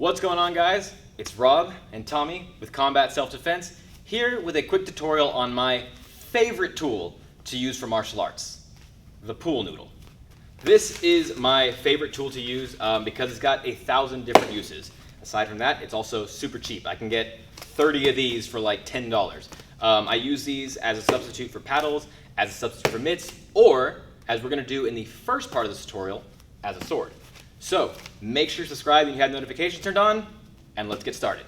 What's going on, guys? It's Rob and Tommy with Combat Self-Defense, here with a quick tutorial on my favorite tool to use for martial arts, the pool noodle. This is my favorite tool to use because it's got 1,000 different uses. Aside from that, it's also super cheap. I can get 30 of these for like $10. I use these as a substitute for paddles, as a substitute for mitts, or, as we're going to do in the first part of this tutorial, as a sword. So, make sure you subscribe and you have notifications turned on, and let's get started.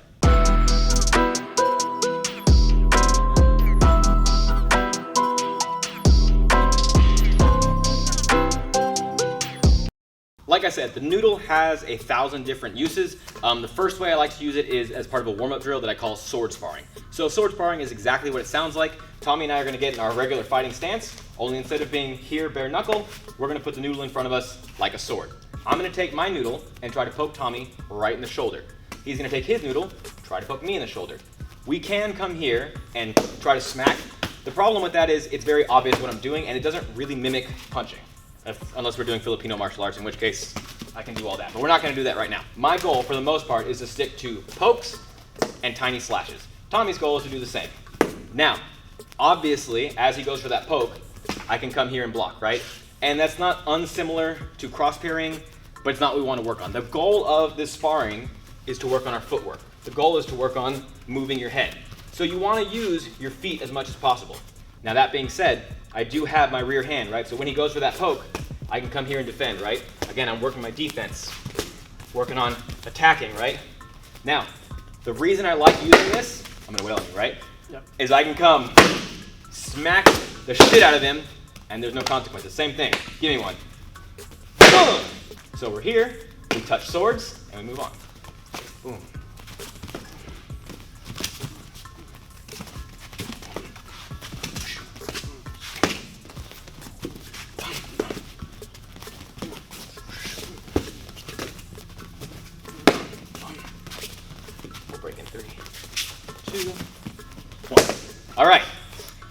Like I said, the noodle has 1,000 different uses. The first way I like to use it is as part of a warm-up drill that I call sword sparring. So sword sparring is exactly what it sounds like. Tommy and I are going to get in our regular fighting stance, only instead of being here bare knuckle, we're going to put the noodle in front of us like a sword. I'm going to take my noodle and try to poke Tommy right in the shoulder. He's going to take his noodle, try to poke me in the shoulder. We can come here and try to smack. The problem with that is it's very obvious what I'm doing and it doesn't really mimic punching. Unless we're doing Filipino martial arts, in which case I can do all that. But we're not going to do that right now. My goal, for the most part, is to stick to pokes and tiny slashes. Tommy's goal is to do the same. Now, obviously, as he goes for that poke, I can come here and block, right? And that's not unsimilar to cross-parrying, but it's not what we want to work on. The goal of this sparring is to work on our footwork. The goal is to work on moving your head. So you want to use your feet as much as possible. Now, that being said, I do have my rear hand, right? So when he goes for that poke, I can come here and defend, right? Again, I'm working my defense, working on attacking, right? Now, the reason I like using this, I'm gonna wail on you, right? Yep. Is I can come, smack the shit out of him, and there's no consequences. Same thing, give me one. So we're here, we touch swords, and we move on. Boom. Break in 3, 2, 1. All right,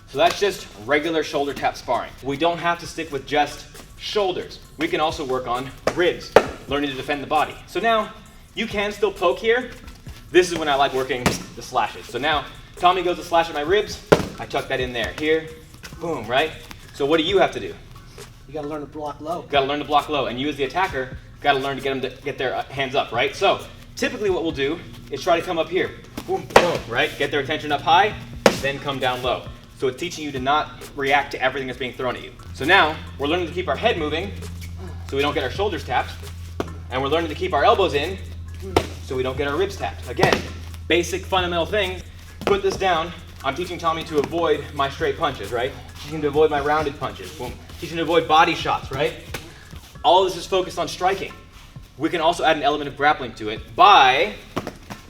so that's just regular shoulder tap sparring. We don't have to stick with just shoulders. We can also work on ribs, learning to defend the body. So now, you can still poke here. This is when I like working the slashes. So now, Tommy goes to slash at my ribs, I tuck that in there. Here, boom, right? So what do you have to do? You gotta learn to block low. You gotta learn to block low, and you as the attacker, gotta learn to get them to get their hands up, right? So, typically what we'll do is try to come up here, boom, boom, right? Get their attention up high, then come down low. So it's teaching you to not react to everything that's being thrown at you. So now, we're learning to keep our head moving so we don't get our shoulders tapped, and we're learning to keep our elbows in so we don't get our ribs tapped. Again, basic fundamental things. Put this down. I'm teaching Tommy to avoid my straight punches, right? Teaching him to avoid my rounded punches. Boom. Teaching him to avoid body shots, right? All of this is focused on striking. We can also add an element of grappling to it by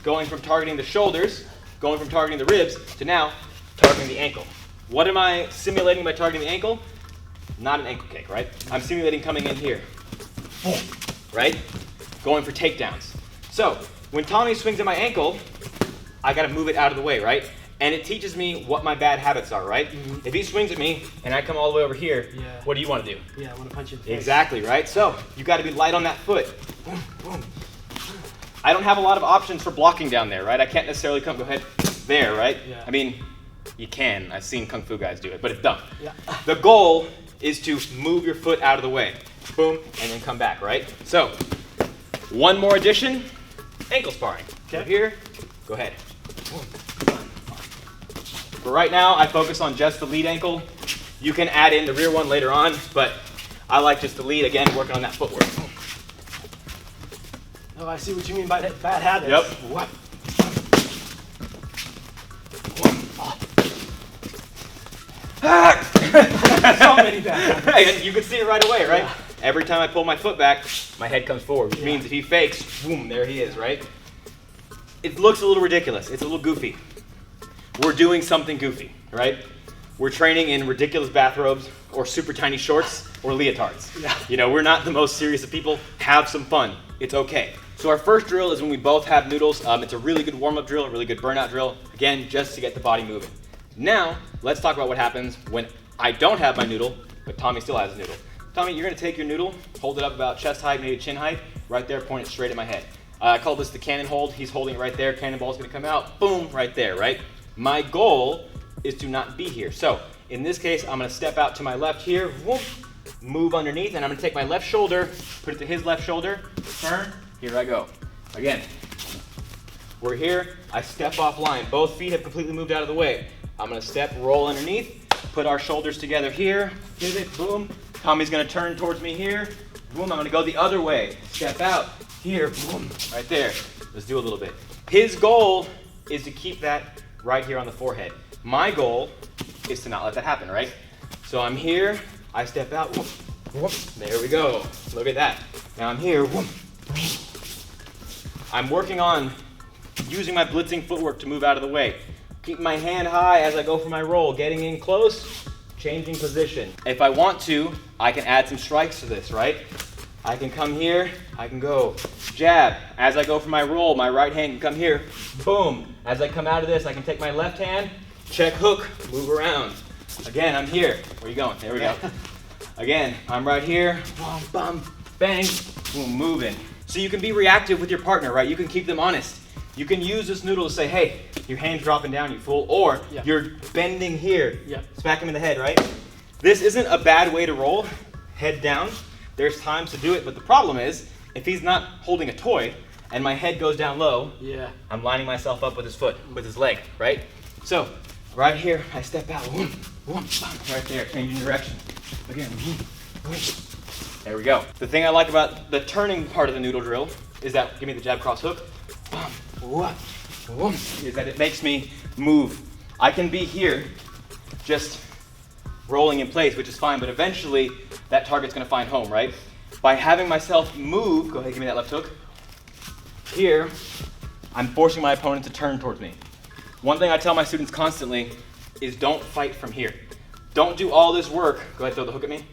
going from targeting the shoulders, going from targeting the ribs, to now targeting the ankle. What am I simulating by targeting the ankle? Not an ankle kick, right? I'm simulating coming in here, right? Going for takedowns. So, when Tommy swings at my ankle, I gotta move it out of the way, right? And it teaches me what my bad habits are, right? Mm-hmm. If he swings at me and I come all the way over here, what do you want to do? Yeah, I want to punch you in the face. Exactly, right? So, you gotta be light on that foot. Boom, boom. I don't have a lot of options for blocking down there, right? I can't necessarily go ahead there, right? Yeah. I mean, you can. I've seen Kung Fu guys do it, but it's dumb. Yeah. The goal is to move your foot out of the way. Boom, and then come back, right? So, one more addition, ankle sparring. Okay. Over here, go ahead. But right now, I focus on just the lead ankle. You can add in the rear one later on, but I like just the lead, again, working on that footwork. Oh, I see what you mean by that bad habits. Yep. What? So many bad habits. And you can see it right away, right? Yeah. Every time I pull my foot back, my head comes forward, which means if he fakes, boom, there he is, right? It looks a little ridiculous. It's a little goofy. We're doing something goofy, right? We're training in ridiculous bathrobes or super tiny shorts or leotards. Yeah. You know, we're not the most serious of people. Have some fun. It's okay. So our first drill is when we both have noodles. It's a really good warm-up drill, a really good burnout drill. Again, just to get the body moving. Now, let's talk about what happens when I don't have my noodle, but Tommy still has a noodle. Tommy, you're gonna take your noodle, hold it up about chest height, maybe chin height, right there, point it straight at my head. I call this the cannon hold. He's holding it right there. Cannonball's gonna come out, boom, right there, right? My goal is to not be here. So in this case, I'm gonna step out to my left here, whoop, move underneath, and I'm gonna take my left shoulder, put it to his left shoulder, turn, here I go. Again, we're here, I step off line. Both feet have completely moved out of the way. I'm gonna step, roll underneath, put our shoulders together here, pivot, boom. Tommy's gonna turn towards me here, boom, I'm gonna go the other way. Step out, here, boom, right there. Let's do a little bit. His goal is to keep that right here on the forehead. My goal is to not let that happen, right? So I'm here, I step out, whoop, whoop, there we go. Look at that. Now I'm here, whoop. I'm working on using my blitzing footwork to move out of the way. Keep my hand high as I go for my roll, getting in close, changing position. If I want to, I can add some strikes to this, right? I can come here, I can go jab. As I go for my roll, my right hand can come here, boom. As I come out of this, I can take my left hand, check hook, move around. Again, I'm here. Where are you going? There we go. Again, I'm right here, bum, bum, bang, boom, moving. So you can be reactive with your partner, right? You can keep them honest. You can use this noodle to say, hey, your hand's dropping down, you fool, or you're bending here. Smack him in the head, right? This isn't a bad way to roll, head down. There's times to do it, but the problem is, if he's not holding a toy and my head goes down low, I'm lining myself up with his foot, with his leg, right? So, right here, I step out, whoom, whoom, right there, changing direction. Again, whoom, whoom. There we go. The thing I like about the turning part of the noodle drill is that, give me the jab cross hook, is that it makes me move. I can be here, just rolling in place, which is fine, but eventually that target's gonna find home, right? By having myself move, go ahead, give me that left hook. Here, I'm forcing my opponent to turn towards me. One thing I tell my students constantly is don't fight from here. Don't do all this work, go ahead, throw the hook at me,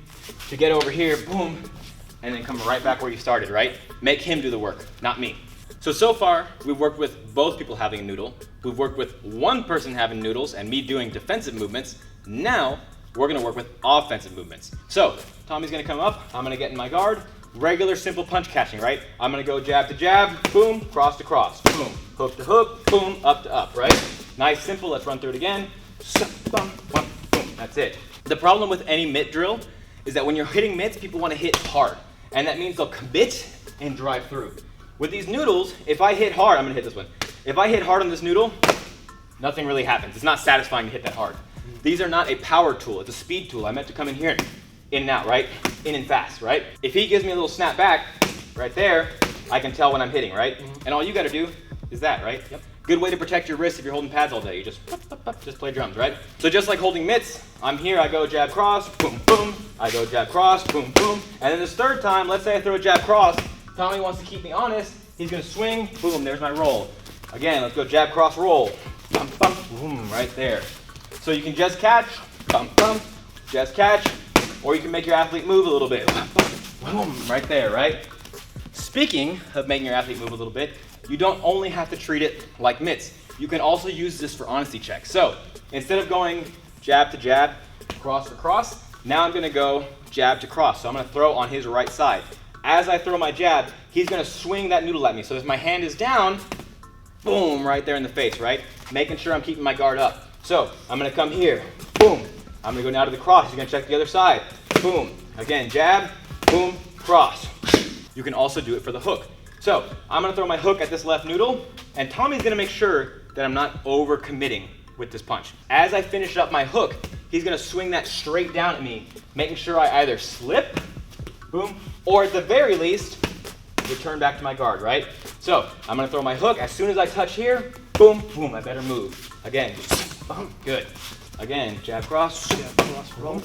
to get over here, boom, and then come right back where you started, right? Make him do the work, not me. So far, we've worked with both people having a noodle. We've worked with one person having noodles and me doing defensive movements. Now, we're gonna work with offensive movements. So, Tommy's gonna come up, I'm gonna get in my guard, regular simple punch catching, right? I'm gonna go jab to jab, boom, cross to cross, boom, hook to hook, boom, up to up, right? Nice, simple, let's run through it again. Boom, that's it. The problem with any mitt drill is that when you're hitting mitts, people wanna hit hard. And that means they'll commit and drive through. With these noodles, if I hit hard, I'm gonna hit this one. If I hit hard on this noodle, nothing really happens. It's not satisfying to hit that hard. These are not a power tool, it's a speed tool. I meant to come in here, in and out, right? In and fast, right? If he gives me a little snap back, right there, I can tell when I'm hitting, right? And all you gotta do is that, right? Good way to protect your wrist if you're holding pads all day. You just play drums, right? So just like holding mitts, I'm here, I go jab cross, boom, boom. I go jab cross, boom, boom. And then this third time, let's say I throw a jab cross, Tommy wants to keep me honest, he's gonna swing, boom, there's my roll. Again, let's go jab cross roll, bum, bum, boom, right there. So you can just catch, bum, bum, just catch, or you can make your athlete move a little bit, boom, right there, right? Speaking of making your athlete move a little bit, you don't only have to treat it like mitts. You can also use this for honesty checks. So instead of going jab to jab, cross for cross, now I'm gonna go jab to cross. So I'm gonna throw on his right side. As I throw my jab, he's gonna swing that noodle at me. So as my hand is down, boom, right there in the face, right? Making sure I'm keeping my guard up. So I'm gonna come here, boom. I'm gonna go now to the cross. He's gonna check the other side, boom. Again, jab, boom, cross. You can also do it for the hook. So I'm gonna throw my hook at this left noodle, and Tommy's gonna make sure that I'm not over committing with this punch. As I finish up my hook, he's gonna swing that straight down at me, making sure I either slip, boom, or at the very least, return back to my guard, right? So I'm gonna throw my hook. As soon as I touch here, boom, boom, I better move. Again, boom, good. Again, jab cross, roll.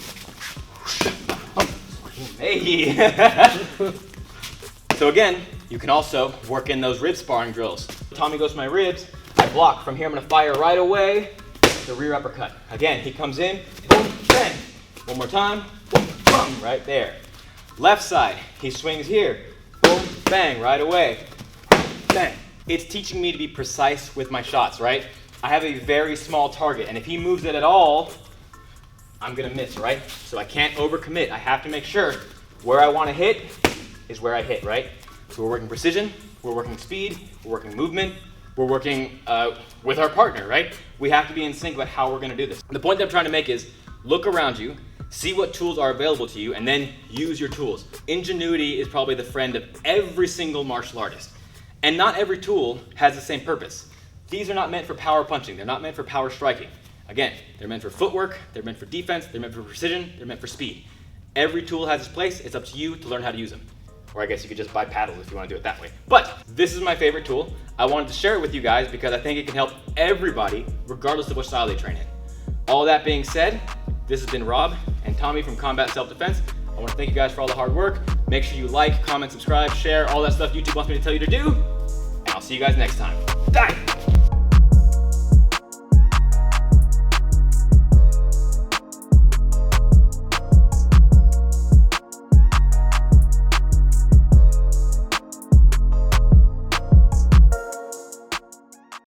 Hey. So again, you can also work in those rib sparring drills. Tommy goes to my ribs, I block. From here, I'm gonna fire right away, the rear uppercut. Again, he comes in, boom, bang. One more time, boom, boom, right there. Left side, he swings here, boom, bang, right away, bang. It's teaching me to be precise with my shots, right? I have a very small target, and if he moves it at all, I'm gonna miss, right? So I can't overcommit. I have to make sure where I wanna hit is where I hit, right? So we're working precision, we're working speed, we're working movement, we're working with our partner, right? We have to be in sync about how we're gonna do this. The point that I'm trying to make is look around you, see what tools are available to you, and then use your tools. Ingenuity is probably the friend of every single martial artist. And not every tool has the same purpose. These are not meant for power punching, they're not meant for power striking. Again, they're meant for footwork, they're meant for defense, they're meant for precision, they're meant for speed. Every tool has its place, it's up to you to learn how to use them. Or I guess you could just buy paddles if you want to do it that way. But this is my favorite tool. I wanted to share it with you guys because I think it can help everybody, regardless of what style they train in. All that being said, this has been Rob and Tommy from Combat Self-Defense. I want to thank you guys for all the hard work. Make sure you like, comment, subscribe, share, all that stuff YouTube wants me to tell you to do. And I'll see you guys next time. Die!